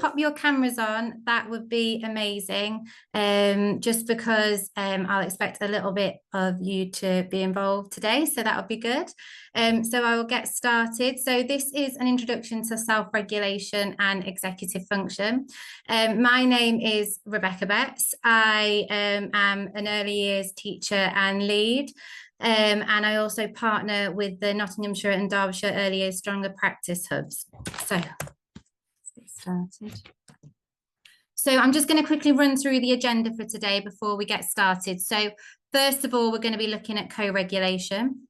pop your cameras on, that would be amazing. Just because I'll expect a little bit of you to be involved today, so that would be good. So I will get started. So this is an introduction to self-regulation and executive function. My name is Rebecca Betts. I am an early years teacher and lead. And I also partner with the Nottinghamshire and Derbyshire Early Years Stronger Practice Hubs. So let's get started. So I'm just going to quickly run through the agenda for today before we get started. So first of all, we're going to be looking at co-regulation.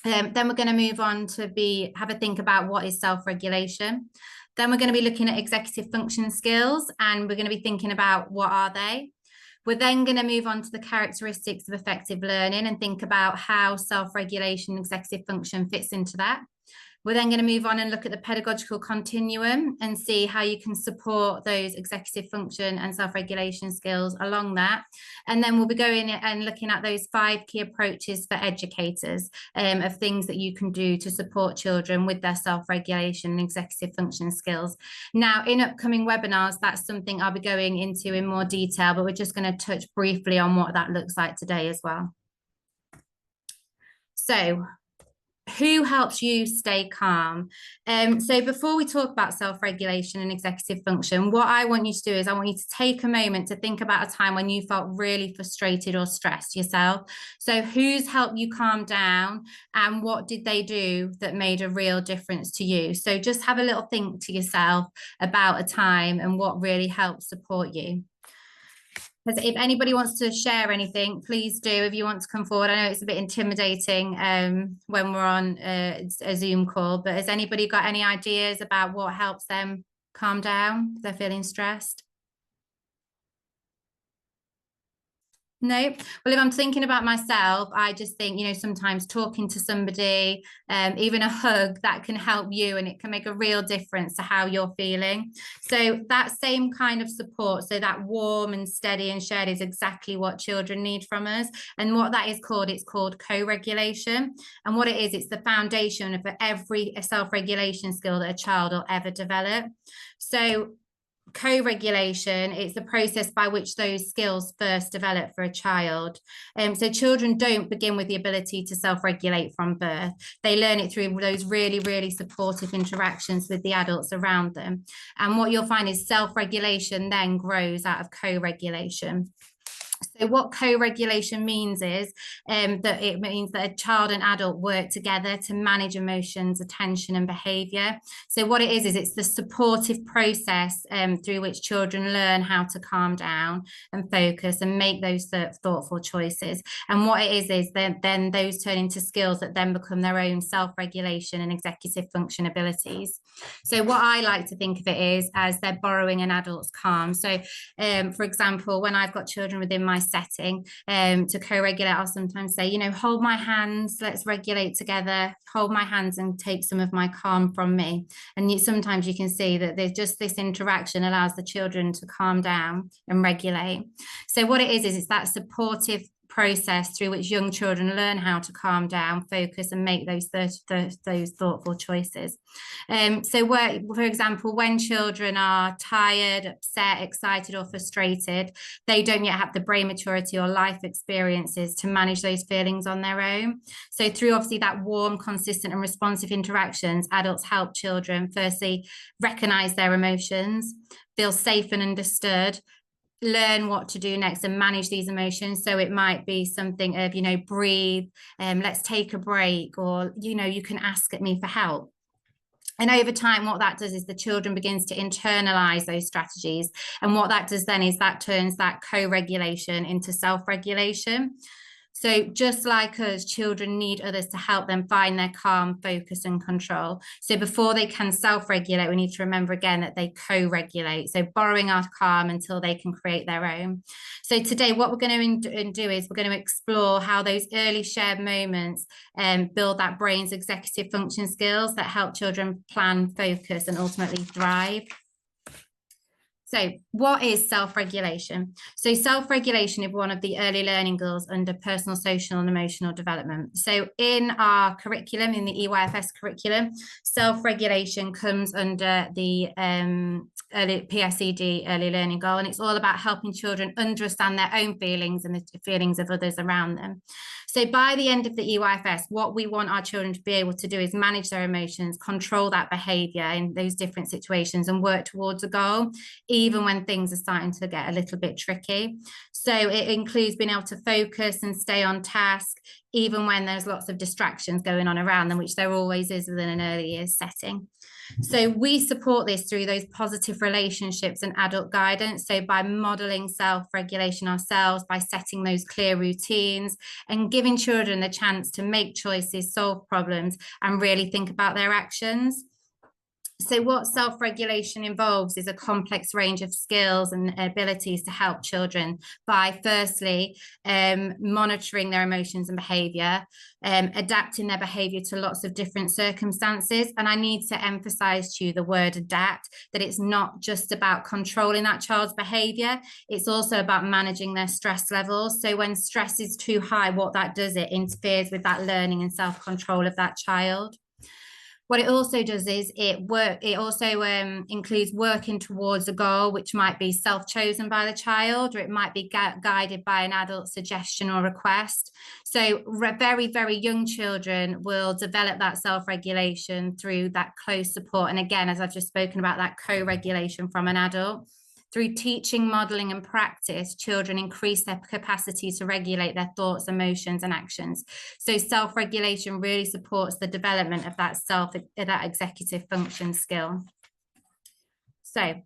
Then we're going to move on to have a think about what is self-regulation. Then we're going to be looking at executive function skills, and we're going to be thinking about what are they. We're then going to move on to the characteristics of effective learning and think about how self-regulation and executive function fits into that. We're then going to move on and look at the pedagogical continuum and see how you can support those executive function and self-regulation skills along that. And then we'll be going and looking at those 5 key approaches for educators of things that you can do to support children with their self-regulation and executive function skills. Now, in upcoming webinars, that's something I'll be going into in more detail, but we're just going to touch briefly on what that looks like today as well. So, who helps you stay calm? So before we talk about self-regulation and executive function, what I want you to do is I want you to take a moment to think about a time when you felt really frustrated or stressed yourself. So who's helped you calm down, and what did they do that made a real difference to you? So just have a little think to yourself about a time and what really helped support you. If anybody wants to share anything, please do. If you want to come forward, I know it's a bit intimidating when we're on a Zoom call, but has anybody got any ideas about what helps them calm down if they're feeling stressed? No. Well, if I'm thinking about myself, I just think, you know, sometimes talking to somebody, even a hug, that can help you, and it can make a real difference to how you're feeling. So that same kind of support, so that warm and steady and shared, is exactly what children need from us. And what that is called, it's called co-regulation. And what it is, it's the foundation for every self-regulation skill that a child will ever develop. So co-regulation, it's the process by which those skills first develop for a child. So children don't begin with the ability to self-regulate from birth. They learn it through those really, really supportive interactions with the adults around them. And what you'll find is self-regulation then grows out of co-regulation. So what co-regulation means is that it means that a child and adult work together to manage emotions, attention, and behaviour. So what it is it's the supportive process through which children learn how to calm down and focus and make those thoughtful choices. And what it is then those turn into skills that then become their own self-regulation and executive function abilities. So what I like to think of it is as they're borrowing an adult's calm. So for example, when I've got children within my setting to co-regulate, I'll sometimes say, you know, hold my hands, let's regulate together, hold my hands and take some of my calm from me. And sometimes you can see that there's just this interaction allows the children to calm down and regulate. So what it is it's that supportive process through which young children learn how to calm down, focus, and make those thoughtful choices. So for example, when children are tired, upset, excited, or frustrated, they don't yet have the brain maturity or life experiences to manage those feelings on their own. So through obviously that warm, consistent, and responsive interactions, adults help children firstly recognize their emotions, feel safe and understood, learn what to do next and manage these emotions. So it might be something of, you know, breathe, let's take a break, or, you know, you can ask me for help. And over time, what that does is the children begins to internalize those strategies. And what that does then is that turns that co-regulation into self-regulation. So just like us, children need others to help them find their calm, focus, and control. So before they can self-regulate, we need to remember again that they co-regulate. So borrowing our calm until they can create their own. So today, what we're going to do is we're going to explore how those early shared moments build that brain's executive function skills that help children plan, focus, and ultimately thrive. So what is self-regulation? So self-regulation is one of the early learning goals under personal, social and emotional development. So in our curriculum, in the EYFS curriculum, self-regulation comes under the early PSED early learning goal, and it's all about helping children understand their own feelings and the feelings of others around them. So by the end of the EYFS, what we want our children to be able to do is manage their emotions, control that behavior in those different situations and work towards a goal, even when things are starting to get a little bit tricky. So it includes being able to focus and stay on task, even when there's lots of distractions going on around them, which there always is within an early years setting. So we support this through those positive relationships and adult guidance. So by modeling self-regulation ourselves, by setting those clear routines and giving children the chance to make choices, solve problems, and really think about their actions. So what self-regulation involves is a complex range of skills and abilities to help children by firstly monitoring their emotions and behavior, adapting their behavior to lots of different circumstances. And I need to emphasize to you the word adapt, that it's not just about controlling that child's behavior, it's also about managing their stress levels. So when stress is too high, what that does, it interferes with that learning and self-control of that child. What it also does is it also includes working towards a goal, which might be self-chosen by the child, or it might be guided by an adult suggestion or request. So very, very young children will develop that self-regulation through that close support. And again, as I've just spoken about, that co-regulation from an adult. Through teaching, modeling, and practice, children increase their capacity to regulate their thoughts, emotions, and actions. So self-regulation really supports the development of that executive function skill. So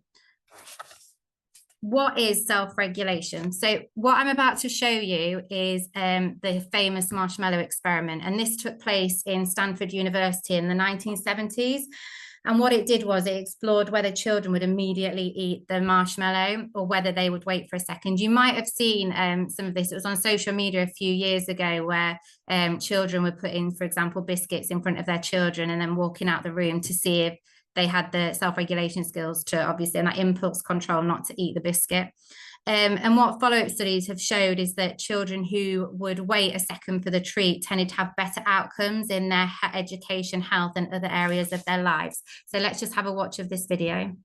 what is self-regulation? So what I'm about to show you is the famous marshmallow experiment. And this took place in Stanford University in the 1970s. And what it did was it explored whether children would immediately eat the marshmallow or whether they would wait for a second. You might have seen some of this. It was on social media a few years ago where children were putting, for example, biscuits in front of their children and then walking out the room to see if they had the self-regulation skills to obviously, and that impulse control not to eat the biscuit. And what follow-up studies have showed is that children who would wait a second for the treat tended to have better outcomes in their education, health, and other areas of their lives. So let's just have a watch of this video.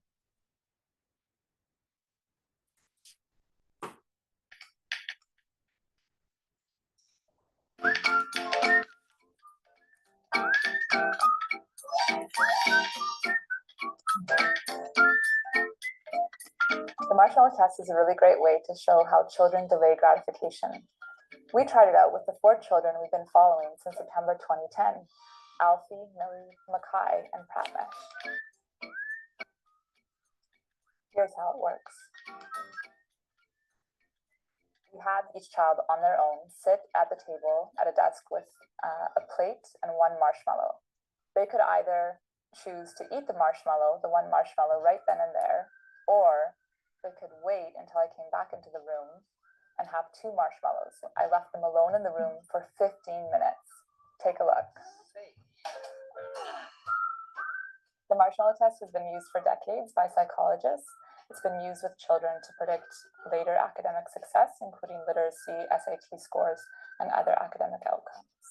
The marshmallow test is a really great way to show how children delay gratification. We tried it out with the 4 children we've been following since September 2010, Alfie, Millie, Makai, and Pratmesh. Here's how it works. We had each child on their own sit at the table at a desk with a plate and 1 marshmallow. They could either choose to eat the marshmallow, the 1 marshmallow right then and there, or they could wait until I came back into the room and have 2 marshmallows. I left them alone in the room for 15 minutes. Take a look. The marshmallow test has been used for decades by psychologists. It's been used with children to predict later academic success, including literacy, SAT scores, and other academic outcomes.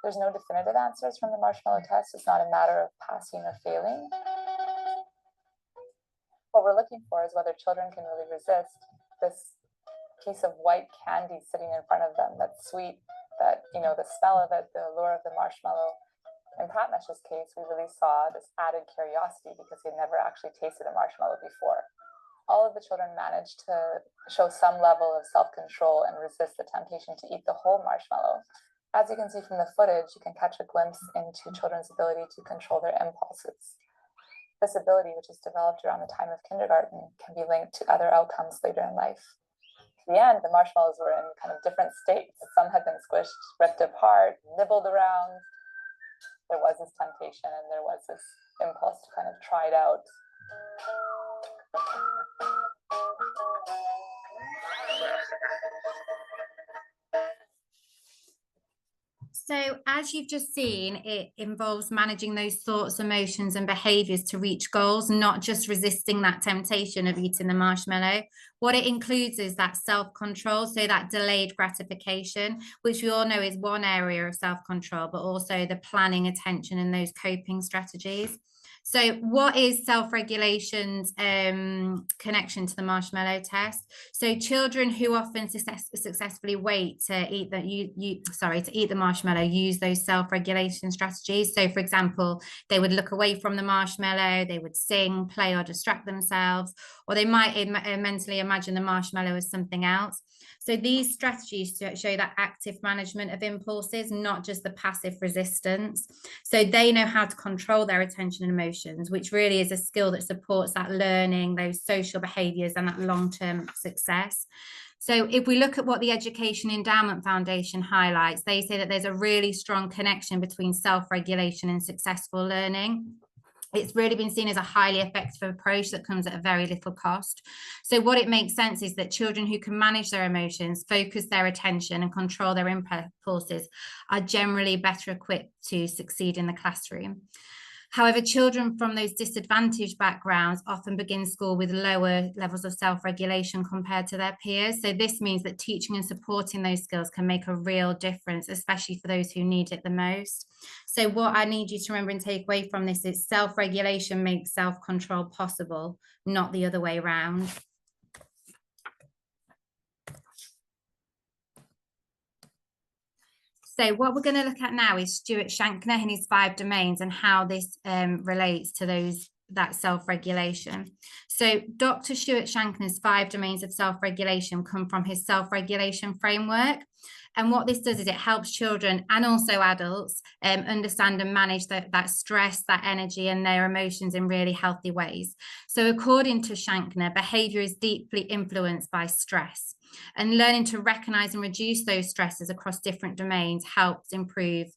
There's no definitive answers from the marshmallow test. It's not a matter of passing or failing. What we're looking for is whether children can really resist this piece of white candy sitting in front of them that's sweet, that, you know, the smell of it, the allure of the marshmallow. In Pratmesh's case, we really saw this added curiosity because he had never actually tasted a marshmallow before. All of the children managed to show some level of self-control and resist the temptation to eat the whole marshmallow. As you can see from the footage, you can catch a glimpse into children's ability to control their impulses. This ability, which is developed around the time of kindergarten, can be linked to other outcomes later in life. At the end, the marshmallows were in kind of different states. Some had been squished, ripped apart, nibbled around. There was this temptation and there was this impulse to kind of try it out. So, as you've just seen, it involves managing those thoughts, emotions, and behaviors to reach goals, not just resisting that temptation of eating the marshmallow. What it includes is that self control, so that delayed gratification, which we all know is one area of self control, but also the planning, attention, and those coping strategies. So, what is self-regulation's connection to the marshmallow test? So, children who often successfully wait to eat to eat the marshmallow use those self-regulation strategies. So, for example, they would look away from the marshmallow, they would sing, play, or distract themselves, or they might mentally imagine the marshmallow as something else. So these strategies show that active management of impulses, not just the passive resistance. So they know how to control their attention and emotions, which really is a skill that supports that learning, those social behaviors, and that long-term success. So if we look at what the Education Endowment Foundation highlights, they say that there's a really strong connection between self-regulation and successful learning. It's really been seen as a highly effective approach that comes at a very little cost. So what it makes sense is that children who can manage their emotions, focus their attention, and control their impulses are generally better equipped to succeed in the classroom. However, children from those disadvantaged backgrounds often begin school with lower levels of self-regulation compared to their peers. So this means that teaching and supporting those skills can make a real difference, especially for those who need it the most. So what I need you to remember and take away from this is self-regulation makes self-control possible, not the other way around. So what we're going to look at now is Stuart Schankner and his 5 domains and how this relates to that self-regulation. So Dr. Stuart Schankner's 5 domains of self-regulation come from his self-regulation framework. And what this does is it helps children and also adults understand and manage that stress, that energy, and their emotions in really healthy ways. So according to Schankner, behavior is deeply influenced by stress. And learning to recognize and reduce those stresses across different domains helps improve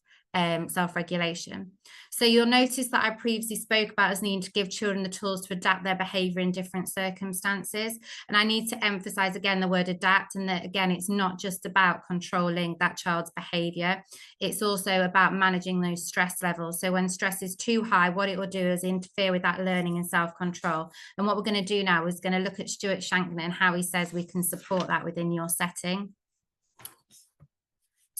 self-regulation. So you'll notice that I previously spoke about us needing to give children the tools to adapt their behavior in different circumstances. And I need to emphasize again the word adapt, and that again, it's not just about controlling that child's behavior. It's also about managing those stress levels. So when stress is too high, what it will do is interfere with that learning and self-control. And what we're going to do now is going to look at Stuart Schankner and how he says we can support that within your setting.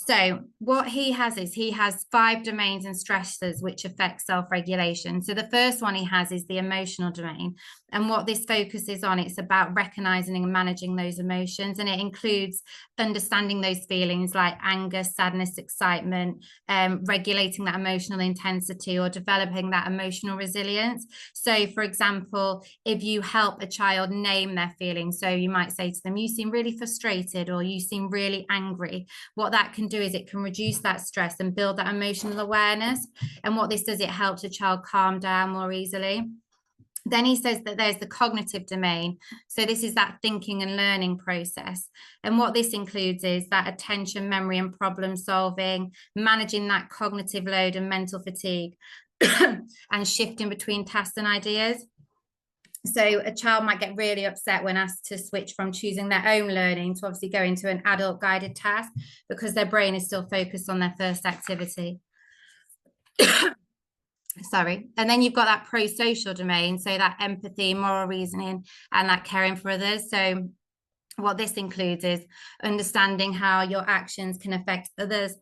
So what he has is he has 5 domains and stressors which affect self-regulation. So the first one he has is the emotional domain. And what this focuses on, it's about recognizing and managing those emotions. And it includes understanding those feelings like anger, sadness, excitement, regulating that emotional intensity, or developing that emotional resilience. So for example, if you help a child name their feelings, so you might say to them, you seem really frustrated, or you seem really angry, what that can do is it can reduce that stress and build that emotional awareness. And what this does, it helps a child calm down more easily. Then he says that there's the cognitive domain. So this is that thinking and learning process. And what this includes is that attention, memory, and problem solving, managing that cognitive load and mental fatigue, and shifting between tasks and ideas. So a child might get really upset when asked to switch from choosing their own learning to obviously go into an adult guided task because their brain is still focused on their first activity. Sorry. And then you've got that pro-social domain, so that empathy, moral reasoning, and that caring for others. So what this includes is understanding how your actions can affect others,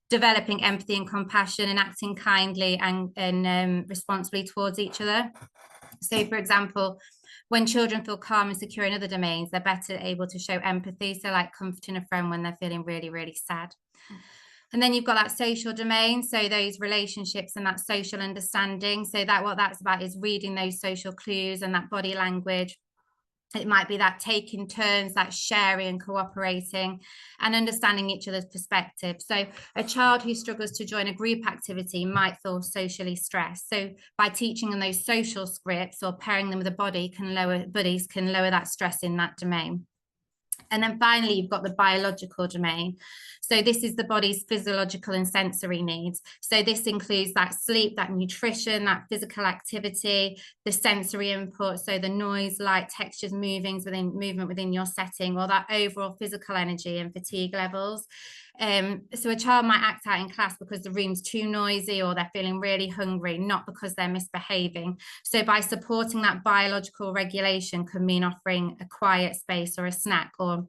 developing empathy and compassion, and acting kindly and responsibly towards each other. So for example, when children feel calm and secure in other domains, they're better able to show empathy. So like comforting a friend when they're feeling really, really sad. And then you've got that social domain, so those relationships and that social understanding. So that what that's about is reading those social clues and that body language. It might be that taking turns, that sharing and cooperating, and understanding each other's perspective. So a child who struggles to join a group activity might feel socially stressed. So by teaching them those social scripts or pairing them with a buddies can lower that stress in that domain. And then finally, you've got the biological domain. So this is the body's physiological and sensory needs. So this includes that sleep, that nutrition, that physical activity, the sensory input, so the noise, light, textures, movement within your setting, or that overall physical energy and fatigue levels. So a child might act out in class because the room's too noisy or they're feeling really hungry, not because they're misbehaving. So by supporting that biological regulation could mean offering a quiet space or a snack. Or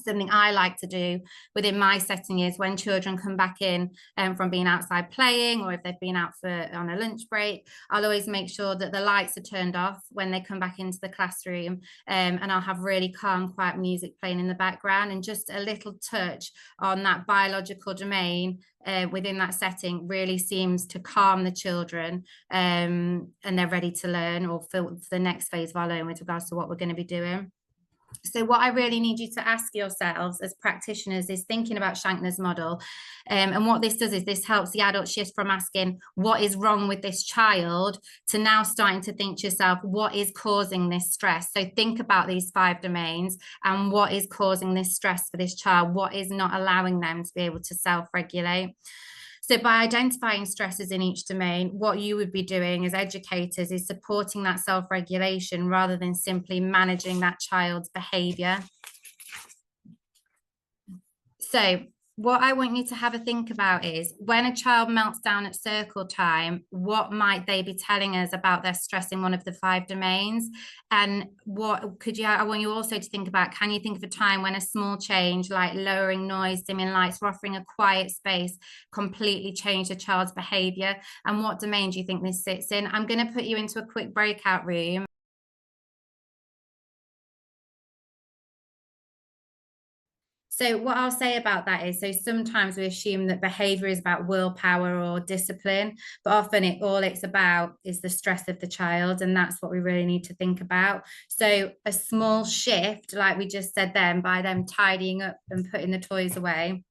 something I like to do within my setting is when children come back in from being outside playing, or if they've been out on a lunch break, I'll always make sure that the lights are turned off when they come back into the classroom, and I'll have really calm, quiet music playing in the background, and just a little touch on that biological domain within that setting really seems to calm the children, and they're ready to learn or for the next phase of our learning with regards to what we're going to be doing. So what I really need you to ask yourselves as practitioners is thinking about Shankner's model. And what this does is this helps the adult shift from asking what is wrong with this child to now starting to think to yourself, what is causing this stress? So think about these 5 domains and what is causing this stress for this child? What is not allowing them to be able to self-regulate? So by identifying stresses in each domain, what you would be doing as educators is supporting that self-regulation rather than simply managing that child's behavior. So what I want you to have a think about is when a child melts down at circle time, what might they be telling us about their stress in one of the 5 domains? And what could you, I want you also to think about, can you think of a time when a small change like lowering noise, dimming lights, or offering a quiet space completely changed a child's behavior? And what domain do you think this sits in? I'm going to put you into a quick breakout room. So what I'll say about that is, so sometimes we assume that behavior is about willpower or discipline, but often all it's about is the stress of the child, and that's what we really need to think about. So a small shift, like we just said then, by them tidying up and putting the toys away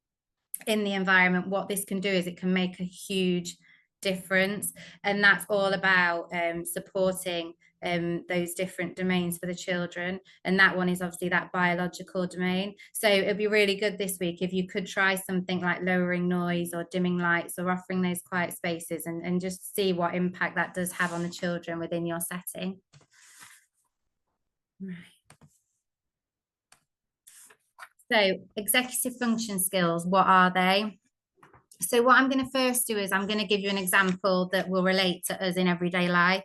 in the environment, what this can do is it can make a huge difference, and that's all about supporting those different domains for the children, and that one is obviously that biological domain. So it'd be really good this week if you could try something like lowering noise or dimming lights or offering those quiet spaces, and just see what impact that does have on the children within your setting. Right. So executive function skills, what are they? So what I'm going to first do is I'm going to give you an example that will relate to us in everyday life.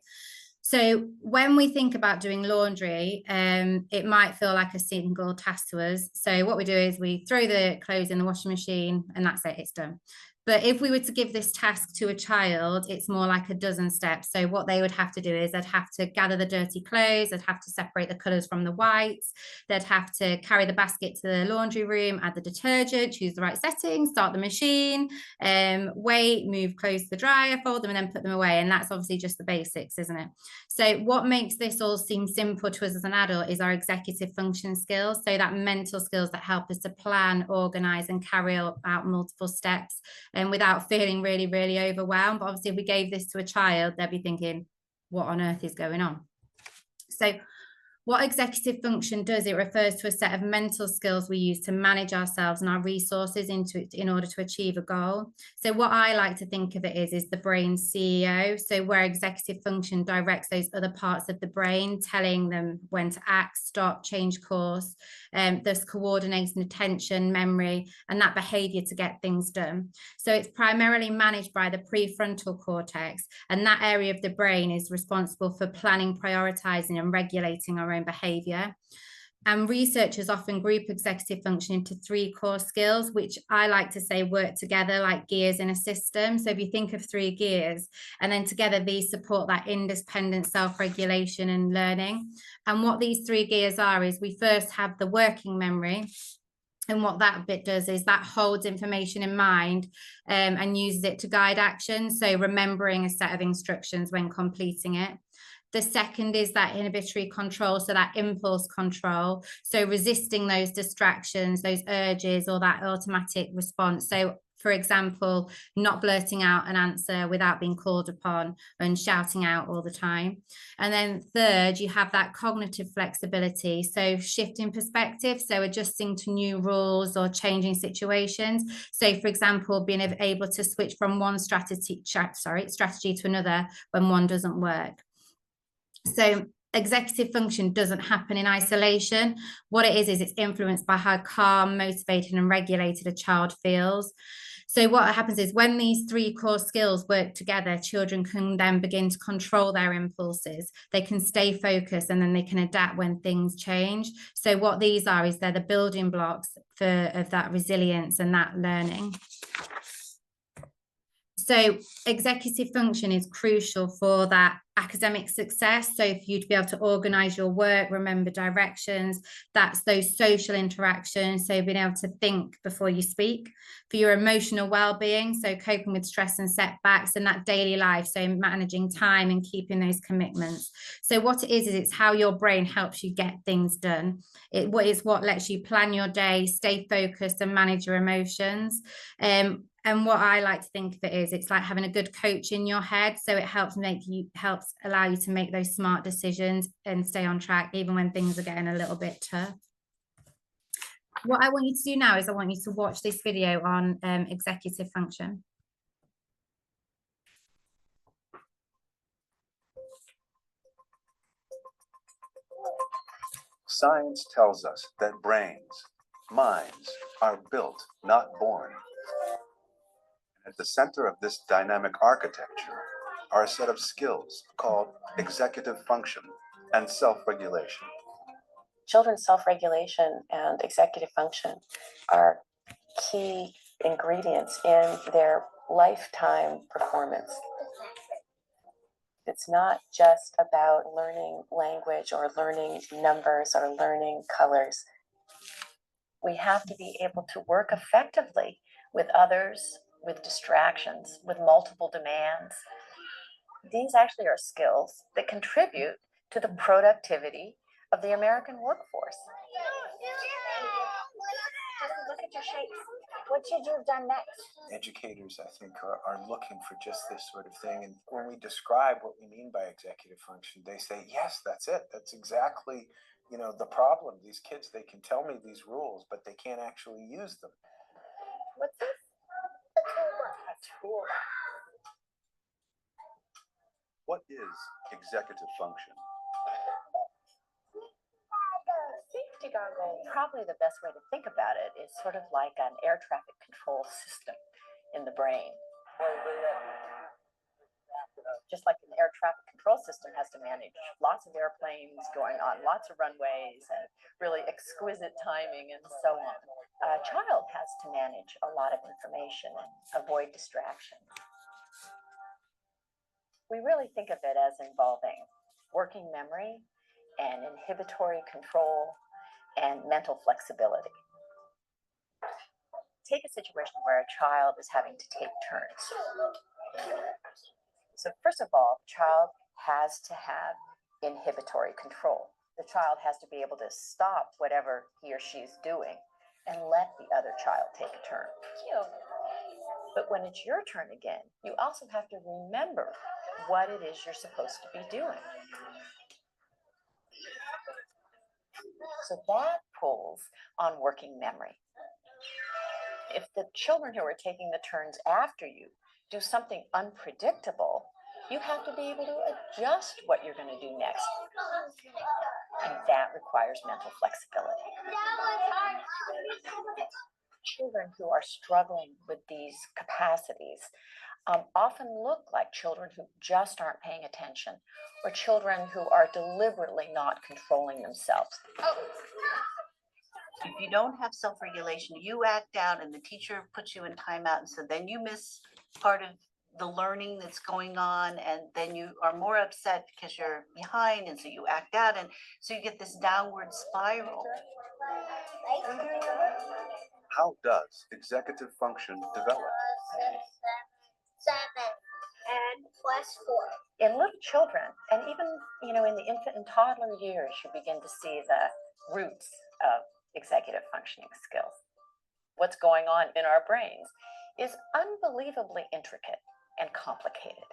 So when we think about doing laundry, it might feel like a single task to us. So what we do is we throw the clothes in the washing machine and that's it, it's done. But if we were to give this task to a child, it's more like a dozen steps. So what they would have to do is they'd have to gather the dirty clothes, they'd have to separate the colours from the whites, they'd have to carry the basket to the laundry room, add the detergent, choose the right setting, start the machine, wait, move clothes to the dryer, fold them, and then put them away. And that's obviously just the basics, isn't it? So what makes this all seem simple to us as an adult is our executive function skills. So that mental skills that help us to plan, organize, and carry out multiple steps, and without feeling really, really overwhelmed. But obviously, if we gave this to a child, they'd be thinking, what on earth is going on? So what executive function does, it refers to a set of mental skills we use to manage ourselves and our resources in order to achieve a goal. So what I like to think of it is the brain CEO. So where executive function directs those other parts of the brain, telling them when to act, stop, change course, thus coordinating attention, memory, and that behavior to get things done. So it's primarily managed by the prefrontal cortex, and that area of the brain is responsible for planning, prioritizing, and regulating our own behavior. And researchers often group executive function into 3 core skills, which I like to say work together like gears in a system. So if you think of 3 gears, and then together these support that independent self-regulation and learning. And what these 3 gears are is we first have the working memory. And what that bit does is that holds information in mind and uses it to guide action. So remembering a set of instructions when completing it. The second is that inhibitory control, so that impulse control. So resisting those distractions, those urges, or that automatic response. So for example, not blurting out an answer without being called upon and shouting out all the time. And then third, you have that cognitive flexibility. So shifting perspective, so adjusting to new rules or changing situations. So for example, being able to switch from one strategy to another when one doesn't work. So executive function doesn't happen in isolation. What it is it's influenced by how calm, motivated, and regulated a child feels. So what happens is when these three core skills work together, children can then begin to control their impulses. They can stay focused, and then they can adapt when things change. So what these are is they're the building blocks of that resilience and that learning. So executive function is crucial for that academic success. So if you'd be able to organize your work, remember directions, that's those social interactions. So being able to think before you speak. For your emotional well-being, so coping with stress and setbacks and that daily life, so managing time and keeping those commitments. So what it is it's how your brain helps you get things done. It is what lets you plan your day, stay focused, and manage your emotions. And what I like to think of it is, it's like having a good coach in your head. So it helps allow you to make those smart decisions and stay on track, even when things are getting a little bit tough. What I want you to do now is I want you to watch this video on executive function. Science tells us that minds, are built, not born. At the center of this dynamic architecture are a set of skills called executive function and self-regulation. Children's self-regulation and executive function are key ingredients in their lifetime performance. It's not just about learning language or learning numbers or learning colors. We have to be able to work effectively with others, with distractions, with multiple demands. These actually are skills that contribute to the productivity of the American workforce. Look at your shapes. What should you have done next? Educators, I think, are looking for just this sort of thing. And when we describe what we mean by executive function, they say, yes, that's it. That's exactly, the problem. These kids, they can tell me these rules, but they can't actually use them. What's this? A toolbox. A toolbox. What is executive function? Safety goggle. Probably the best way to think about it is sort of like an air traffic control system in the brain. Just like an air traffic control system has to manage lots of airplanes going on lots of runways and really exquisite timing and so on. A child has to manage a lot of information and avoid distraction. We really think of it as involving working memory and inhibitory control and mental flexibility. Take a situation where a child is having to take turns. So first of all, the child has to have inhibitory control. The child has to be able to stop whatever he or she is doing and let the other child take a turn. But when it's your turn again, you also have to remember what it is you're supposed to be doing. So that pulls on working memory. If the children who are taking the turns after you do something unpredictable, you have to be able to adjust what you're going to do next. And that requires mental flexibility. Children who are struggling with these capacities often look like children who just aren't paying attention, or children who are deliberately not controlling themselves. If you don't have self-regulation, you act out and the teacher puts you in timeout, and so then you miss part of the learning that's going on, and then you are more upset because you're behind, and so you act out, and so you get this downward spiral. How does executive function develop? 7 and +4. In little children, and even in the infant and toddler years, you begin to see the roots of executive functioning skills. What's going on in our brains is unbelievably intricate and complicated.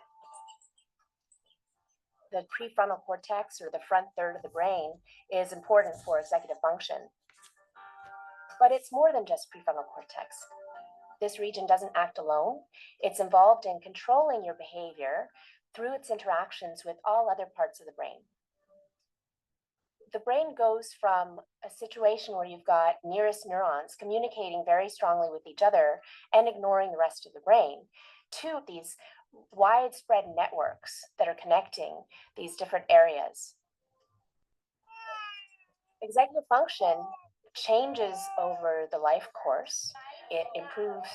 The prefrontal cortex, or the front third of the brain, is important for executive function. But it's more than just prefrontal cortex. This region doesn't act alone. It's involved in controlling your behavior through its interactions with all other parts of the brain. the brain goes from a situation where you've got nearest neurons communicating very strongly with each other and ignoring the rest of the brain to these widespread networks that are connecting these different areas. Executive function changes over the life course. It improves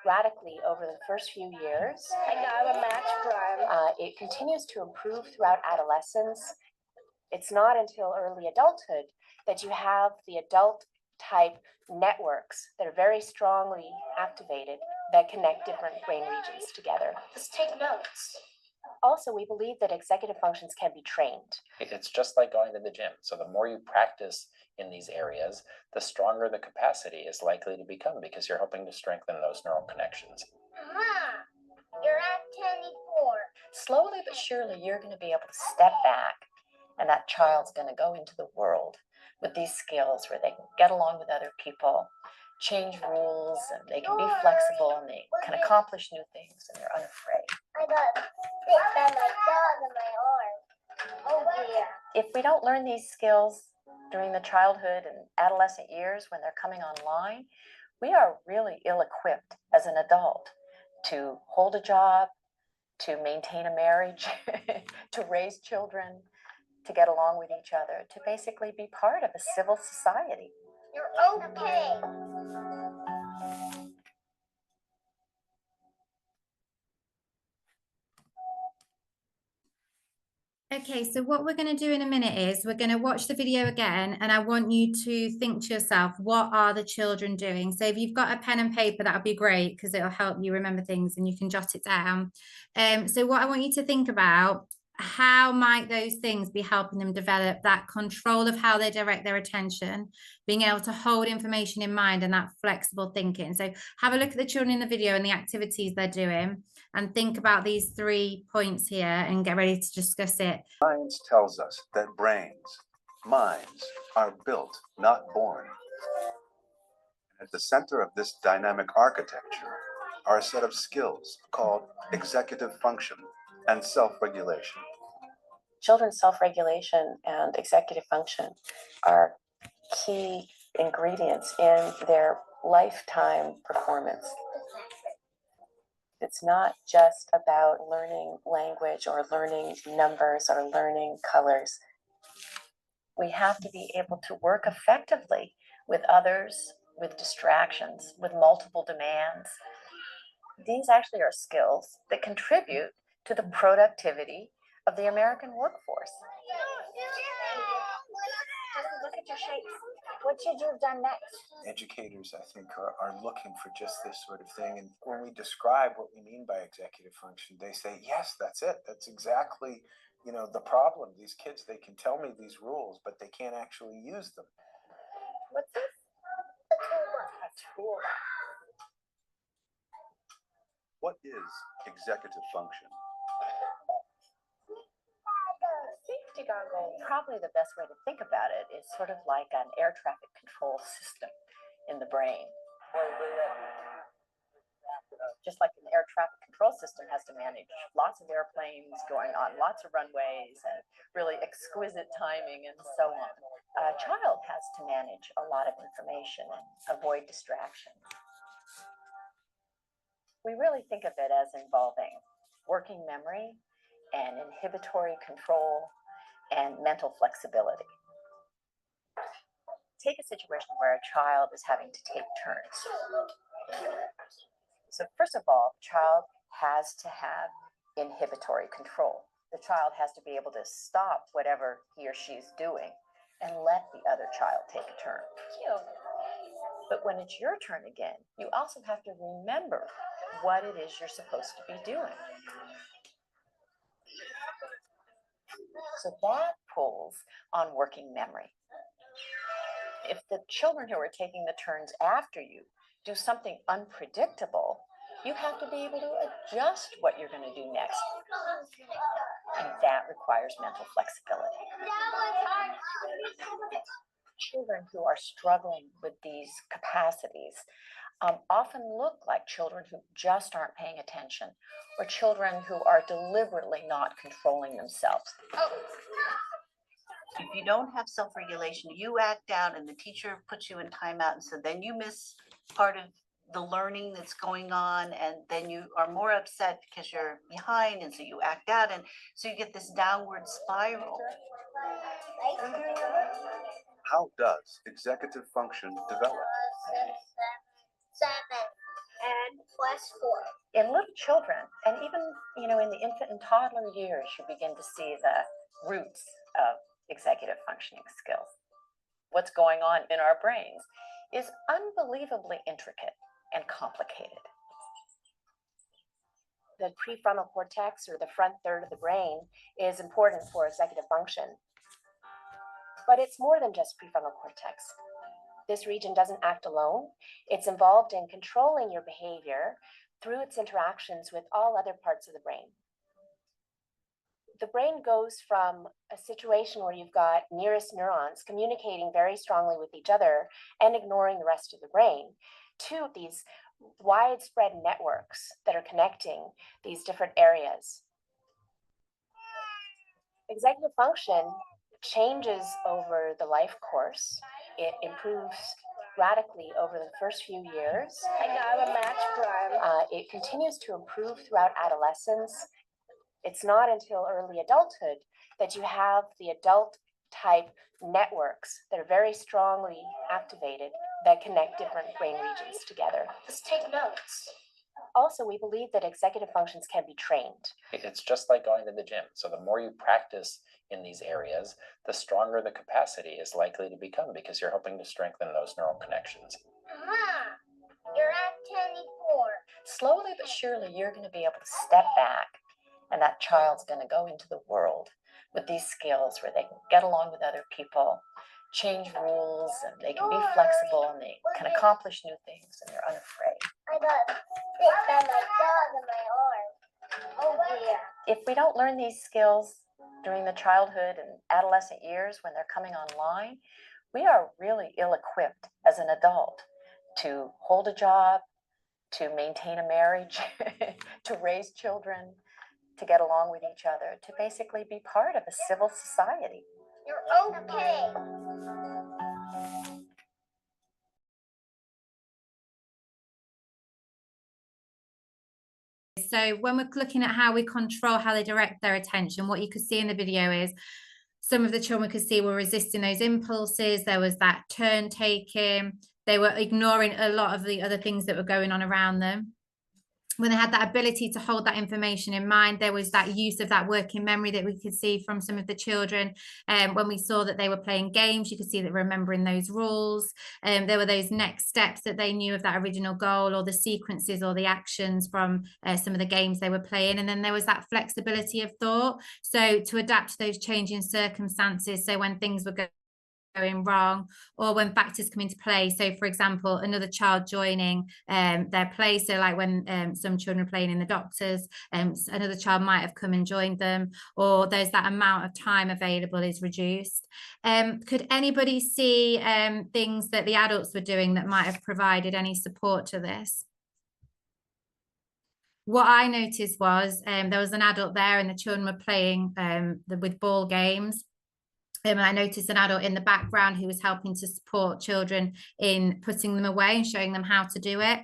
radically over the first few years. I got a match prime. It continues to improve throughout adolescence. It's not until early adulthood that you have the adult type networks that are very strongly activated that connect different brain regions together. Let's take notes. Also, we believe that executive functions can be trained. It's just like going to the gym. So the more you practice in these areas, the stronger the capacity is likely to become because you're helping to strengthen those neural connections. Mama, you're at 24. Slowly but surely, you're going to be able to step back, and that child's going to go into the world with these skills where they can get along with other people, change rules, and they can be flexible, and they can accomplish new things, and they're unafraid. I got bit by my dog in my arm. Oh dear. If we don't learn these skills during the childhood and adolescent years when they're coming online, we are really ill-equipped as an adult to hold a job, to maintain a marriage, to raise children, to get along with each other, to basically be part of a civil society. You're okay. Okay, so what we're going to do in a minute is we're going to watch the video again, and I want you to think to yourself, what are the children doing? So if you've got a pen and paper, that would be great because it'll help you remember things and you can jot it down. So what I want you to think about, how might those things be helping them develop that control of how they direct their attention, being able to hold information in mind, and that flexible thinking. So have a look at the children in the video and the activities they're doing, and think about these 3 points here and get ready to discuss it. Science tells us that minds are built, not born. At the center of this dynamic architecture are a set of skills called executive function and self-regulation. Children's self-regulation and executive function are key ingredients in their lifetime performance. It's not just about learning language or learning numbers or learning colors. We have to be able to work effectively with others, with distractions, with multiple demands. These actually are skills that contribute to the productivity of the American workforce. Look at your shapes. What should you have done next? Educators, I think, are looking for just this sort of thing. And when we describe what we mean by executive function, they say, yes, that's it. That's exactly, the problem. These kids, they can tell me these rules, but they can't actually use them. What's this? A toolbox. A toolbox. What is executive function? Safety goggle, probably the best way to think about it is sort of like an air traffic control system in the brain. Just like an air traffic control system has to manage lots of airplanes going on lots of runways and really exquisite timing and so on. A child has to manage a lot of information and avoid distractions. We really think of it as involving working memory and inhibitory control and mental flexibility. Take a situation where a child is having to take turns. So first of all, the child has to have inhibitory control. The child has to be able to stop whatever he or she's doing and let the other child take a turn. But when it's your turn again, you also have to remember what it is you're supposed to be doing. So that pulls on working memory. If the children who are taking the turns after you do something unpredictable, you have to be able to adjust what you're going to do next. And that requires mental flexibility. Children who are struggling with these capacities often look like children who just aren't paying attention, or children who are deliberately not controlling themselves. If you don't have self-regulation, you act out and the teacher puts you in timeout, and so then you miss part of the learning that's going on, and then you are more upset because you're behind, and so you act out, and so you get this downward spiral. How does executive function develop? 7 and +4. In little children, and even, in the infant and toddler years, you begin to see the roots of executive functioning skills. What's going on in our brains is unbelievably intricate and complicated. The prefrontal cortex, or the front third of the brain, is important for executive function. But it's more than just prefrontal cortex. This region doesn't act alone. It's involved in controlling your behavior through its interactions with all other parts of the brain. The brain goes from a situation where you've got nearest neurons communicating very strongly with each other and ignoring the rest of the brain, to these widespread networks that are connecting these different areas. Executive function changes over the life course. It improves radically over the first few years. I got a match prime. It continues to improve throughout adolescence. It's not until early adulthood that you have the adult type networks that are very strongly activated that connect different brain regions together. Let's take notes. Also, we believe that executive functions can be trained. It's just like going to the gym. So the more you practice in these areas, the stronger the capacity is likely to become because you're helping to strengthen those neural connections. Mama, you're at 24. Slowly but surely, you're going to be able to step back, and that child's going to go into the world with these skills where they can get along with other people, change rules, and they can be flexible, and they can accomplish new things, and they're unafraid. I got bit by my dog in my arm. Oh dear. If we don't learn these skills during the childhood and adolescent years when they're coming online, we are really ill-equipped as an adult to hold a job, to maintain a marriage, to raise children, to get along with each other, to basically be part of a civil society. You're okay. So when we're looking at how we control how they direct their attention, what you could see in the video is some of the children we could see were resisting those impulses. There was that turn taking. They were ignoring a lot of the other things that were going on around them. When they had that ability to hold that information in mind, there was that use of that working memory that we could see from some of the children. When we saw that they were playing games, you could see that remembering those rules. There were those next steps that they knew of that original goal, or the sequences or the actions from some of the games they were playing. And then there was that flexibility of thought. So to adapt to those changing circumstances. So when things were going wrong, or when factors come into play. So for example, another child joining their play, so like when some children are playing in the doctors, another child might have come and joined them, or there's that amount of time available is reduced. Could anybody see things that the adults were doing that might have provided any support to this? What I noticed was there was an adult there and the children were playing with ball games. And I noticed an adult in the background who was helping to support children in putting them away and showing them how to do it.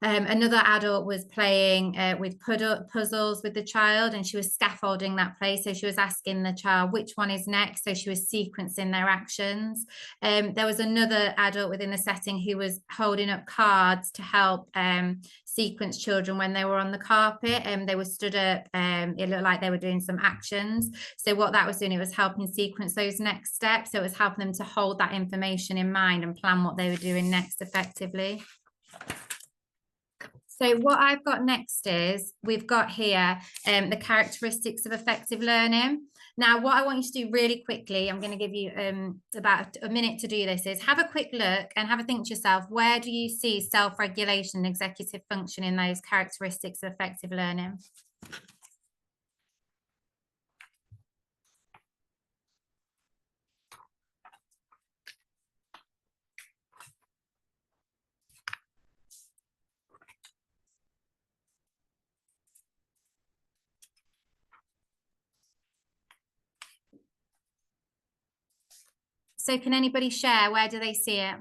Another adult was playing with puzzles with the child, and she was scaffolding that play. So she was asking the child which one is next. So she was sequencing their actions. There was another adult within the setting who was holding up cards to help sequence children when they were on the carpet, and they were stood up. It looked like they were doing some actions. So what that was doing, it was helping sequence those next steps. So it was helping them to hold that information in mind and plan what they were doing next effectively. So what I've got next is, we've got here the characteristics of effective learning. Now, what I want you to do really quickly, I'm going to give you about a minute to do this, is have a quick look and have a think to yourself, where do you see self-regulation and executive function in those characteristics of effective learning? So can anybody share, where do they see it?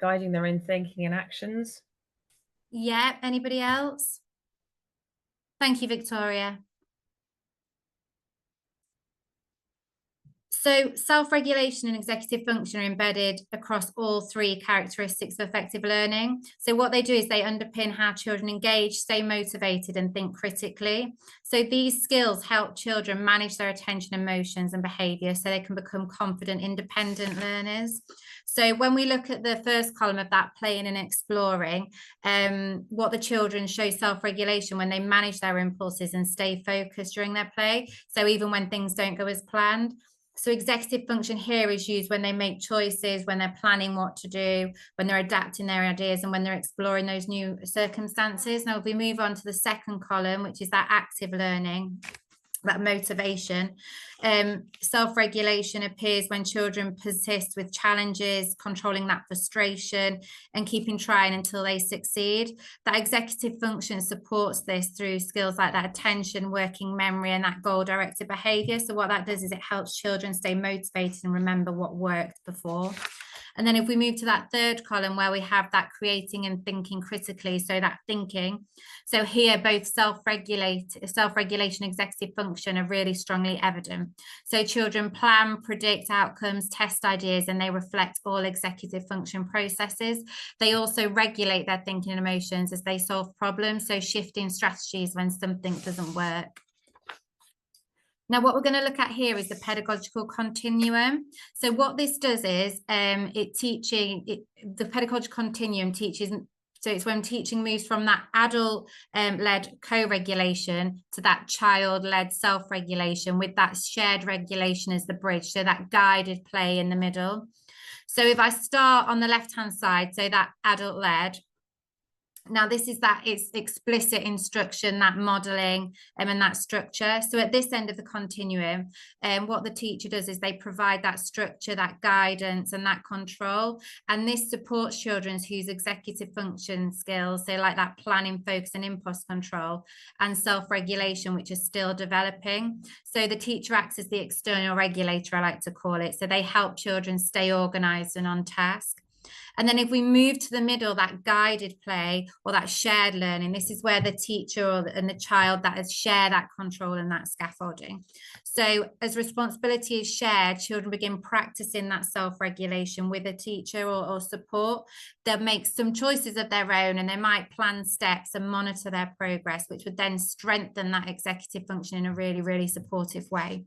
Guiding their own thinking and actions. Yeah, anybody else? Thank you, Victoria. So self-regulation and executive function are embedded across all three characteristics of effective learning. So what they do is they underpin how children engage, stay motivated, and think critically. So these skills help children manage their attention, emotions, and behavior so they can become confident, independent learners. So when we look at the first column of that, playing and exploring, what the children show self-regulation when they manage their impulses and stay focused during their play. So even when things don't go as planned. So executive function here is used when they make choices, when they're planning what to do, when they're adapting their ideas, and when they're exploring those new circumstances. Now, if we move on to the second column, which is that active learning, that motivation, self-regulation appears when children persist with challenges, controlling that frustration and keeping trying until they succeed. That executive function supports this through skills like that attention, working memory, and that goal-directed behavior. So what that does is it helps children stay motivated and remember what worked before. And then if we move to that third column where we have that creating and thinking critically, so that thinking. So here both self-regulation, executive function are really strongly evident. So children plan, predict outcomes, test ideas, and they reflect all executive function processes. They also regulate their thinking and emotions as they solve problems, so shifting strategies when something doesn't work. Now, what we're going to look at here is the pedagogical continuum. So what this does is the pedagogical continuum teaches, so it's when teaching moves from that adult-led co-regulation to that child-led self-regulation with that shared regulation as the bridge, so that guided play in the middle. So if I start on the left-hand side, so that adult-led, now this is that it's explicit instruction, that modeling and that structure. So at this end of the continuum, what the teacher does is they provide that structure, that guidance and that control. And this supports children whose executive function skills, so like that planning, focus and impulse control and self-regulation, which is still developing. So the teacher acts as the external regulator, I like to call it. So they help children stay organized and on task. And then if we move to the middle, that guided play or that shared learning, this is where the teacher and the child that has share that control and that scaffolding. So as responsibility is shared, children begin practicing that self-regulation with a teacher or support. They'll make some choices of their own and they might plan steps and monitor their progress, which would then strengthen that executive function in a really, really supportive way.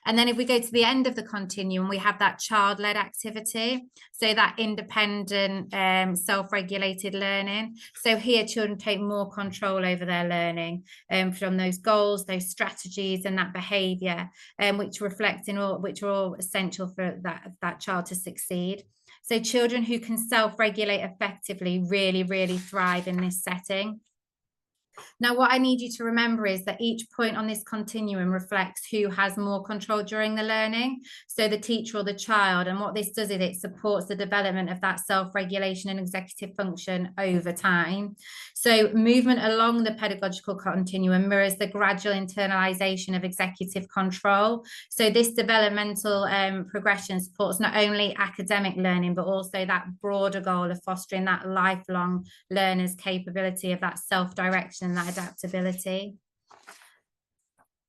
And then if we go to the end of the continuum, we have that child-led activity. So that independent, self-regulated learning. So here children take more control over their learning from those goals, those strategies and that behavior, which are all essential for that child to succeed. So children who can self-regulate effectively really, really thrive in this setting. Now, what I need you to remember is that each point on this continuum reflects who has more control during the learning, so the teacher or the child. And what this does is it supports the development of that self-regulation and executive function over time. So movement along the pedagogical continuum mirrors the gradual internalization of executive control. So this developmental progression supports not only academic learning, but also that broader goal of fostering that lifelong learner's capability of that self-direction and that adaptability.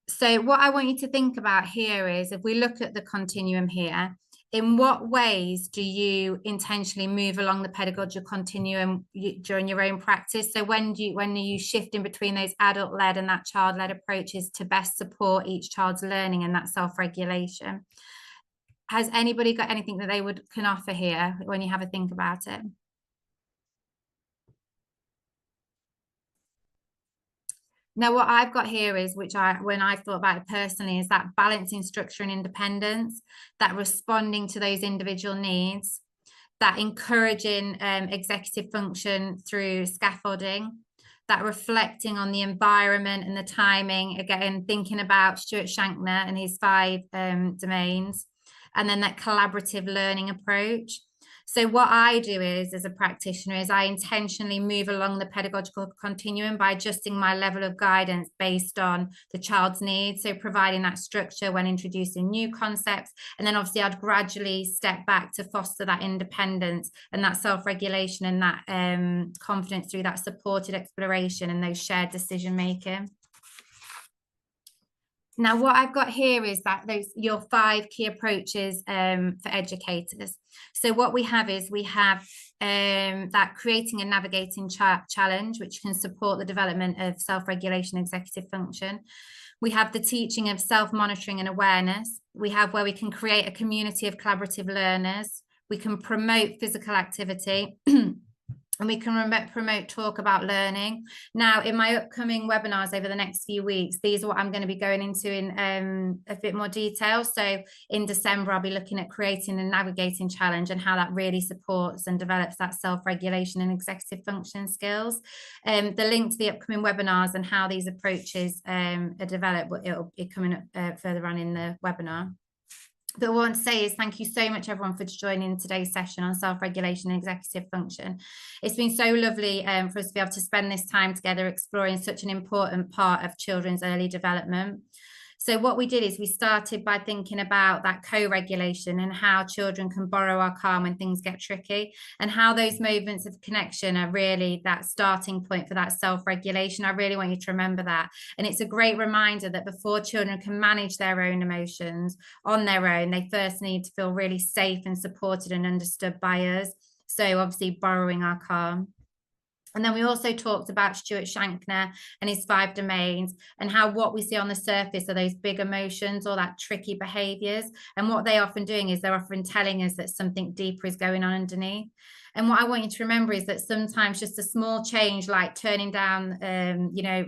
So what I want you to think about here is, if we look at the continuum here, in what ways do you intentionally move along the pedagogical continuum during your own practice? So when are you shifting between those adult-led and that child-led approaches to best support each child's learning and that self-regulation? Has anybody got anything that they can offer here when you have a think about it? Now, what I've got here is, when I've thought about it personally, is that balancing structure and independence, that responding to those individual needs, that encouraging executive function through scaffolding, that reflecting on the environment and the timing, again, thinking about Stuart Shankner and his 5 domains, and then that collaborative learning approach. So what I do is, as a practitioner, is I intentionally move along the pedagogical continuum by adjusting my level of guidance based on the child's needs. So providing that structure when introducing new concepts. And then obviously I'd gradually step back to foster that independence and that self-regulation and that confidence through that supported exploration and those shared decision making. Now, what I've got here is that your 5 key approaches for educators. So what we have is that creating and navigating challenge, which can support the development of self-regulation, executive function. We have the teaching of self-monitoring and awareness. We have where we can create a community of collaborative learners. We can promote physical activity. And we can promote talk about learning. Now, in my upcoming webinars over the next few weeks, these are what I'm going to be going into in a bit more detail. So in December, I'll be looking at creating and navigating challenge and how that really supports and develops that self-regulation and executive function skills. The link to the upcoming webinars and how these approaches are developed, it'll be coming up further on in the webinar. But what I want to say is thank you so much, everyone, for joining today's session on self-regulation and executive function. It's been so lovely for us to be able to spend this time together exploring such an important part of children's early development. So what we did is we started by thinking about that co-regulation and how children can borrow our calm when things get tricky, and how those moments of connection are really that starting point for that self-regulation. I really want you to remember that. And it's a great reminder that before children can manage their own emotions on their own, they first need to feel really safe and supported and understood by us. So obviously borrowing our calm. And then we also talked about Stuart Shankner and his 5 domains, and how what we see on the surface are those big emotions or that tricky behaviors. And what they're often doing is they're often telling us that something deeper is going on underneath. And what I want you to remember is that sometimes just a small change, like turning down,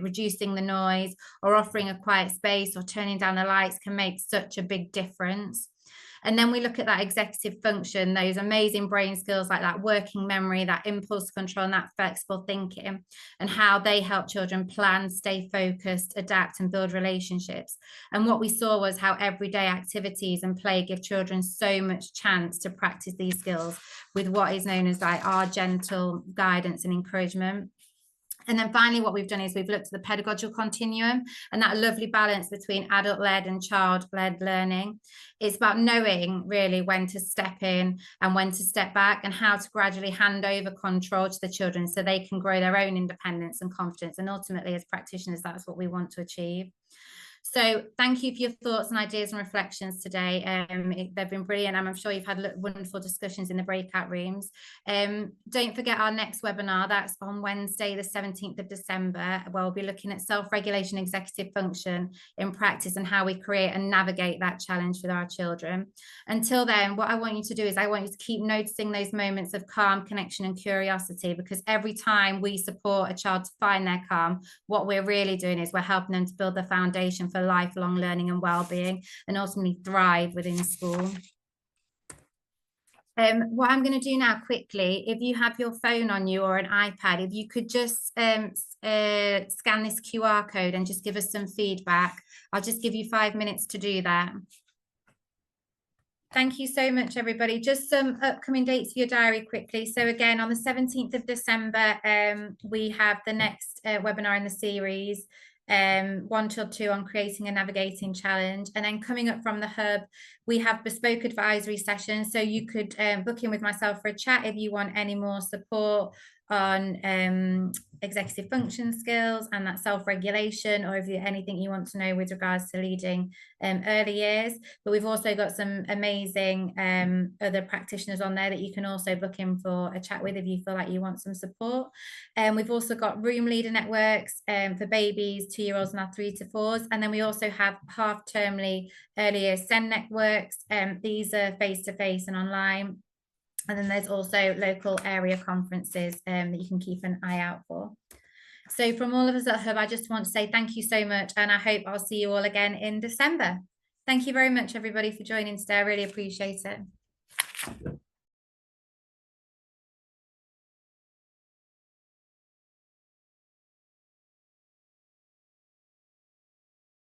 reducing the noise or offering a quiet space or turning down the lights, can make such a big difference. And then we look at that executive function, those amazing brain skills like that working memory, that impulse control, and that flexible thinking, and how they help children plan, stay focused, adapt, and build relationships. And what we saw was how everyday activities and play give children so much chance to practice these skills with what is known as like our gentle guidance and encouragement. And then finally, what we've done is we've looked at the pedagogical continuum and that lovely balance between adult-led and child-led learning. It's about knowing really when to step in and when to step back, and how to gradually hand over control to the children so they can grow their own independence and confidence. And ultimately, as practitioners, that's what we want to achieve. So thank you for your thoughts and ideas and reflections today. They've been brilliant, and I'm sure you've had wonderful discussions in the breakout rooms. Don't forget our next webinar. That's on Wednesday, the 17th of December, where we'll be looking at self-regulation, executive function in practice, and how we create and navigate that challenge with our children. Until then, what I want you to do is I want you to keep noticing those moments of calm, connection, and curiosity, because every time we support a child to find their calm, what we're really doing is we're helping them to build the foundation for lifelong learning and well-being, and ultimately thrive within school. What I'm going to do now quickly, if you have your phone on you or an iPad, if you could just scan this QR code and just give us some feedback. I'll just give you 5 minutes to do that. Thank you so much, everybody. Just some upcoming dates for your diary quickly. So again, on the 17th of December, we have the next webinar in the series, 1 till 2 on creating a navigating challenge. And then coming up from the hub, we have bespoke advisory sessions. So you could book in with myself for a chat if you want any more support on executive function skills and that self-regulation, or if you anything you want to know with regards to leading early years. But we've also got some amazing other practitioners on there that you can also book in for a chat with if you feel like you want some support. And we've also got room leader networks for babies, 2-year-olds and our 3 to 4s. And then we also have half-termly early years SEND networks. These are face-to-face and online. And then there's also local area conferences that you can keep an eye out for. So from all of us at Hub, I just want to say thank you so much. And I hope I'll see you all again in December. Thank you very much, everybody, for joining today. I really appreciate it.